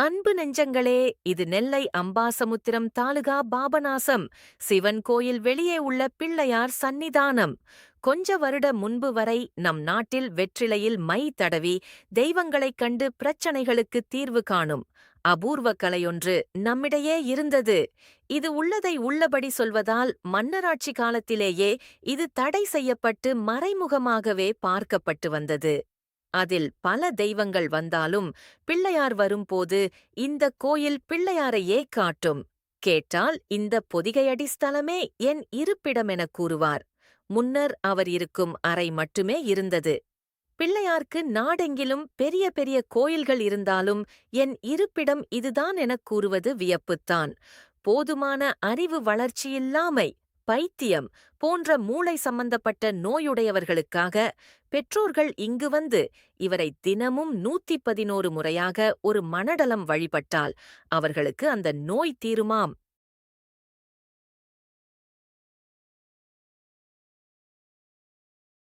அன்பு நெஞ்சங்களே, இது நெல்லை அம்பாசமுத்திரம் தாலுகா பாபநாசம் சிவன் கோயில் வெளியே உள்ள பிள்ளையார் சந்நிதானம். கொஞ்ச வருட முன்பு வரை நம் நாட்டில் வெற்றிலையில் மை தடவி தெய்வங்களைக் கண்டு பிரச்சனைகளுக்கு தீர்வு காணும் அபூர்வ கலையொன்று நம்மிடையே இருந்தது. இது உள்ளதை உள்ளபடி சொல்வதால் மன்னராட்சி காலத்திலேயே இது தடை செய்யப்பட்டு மறைமுகமாகவே பார்க்கப்பட்டு வந்தது. அதில் பல தெய்வங்கள் வந்தாலும் பிள்ளையார் வரும்போது இந்த கோயில் பிள்ளையாரையே காட்டும். கேட்டால் இந்த பொதிகையடி ஸ்தலமே என் இருப்பிடமெனக் கூறுவார். முன்னர் அவர் இருக்கும் அறை மட்டுமே இருந்தது. பிள்ளையார்க்கு நாடெங்கிலும் பெரிய பெரிய கோயில்கள் இருந்தாலும் என் இருப்பிடம் இதுதான் எனக் கூறுவது வியப்புத்தான். போதுமான அறிவு வளர்ச்சியில்லாமை, பைத்தியம் போன்ற மூளை சம்பந்தப்பட்ட நோயுடையவர்களுக்காக பெற்றோர்கள் இங்கு வந்து இவரை தினமும் 111 முறையாக ஒரு மனடலம் வழிபட்டால் அவர்களுக்கு அந்த நோய் தீருமாம்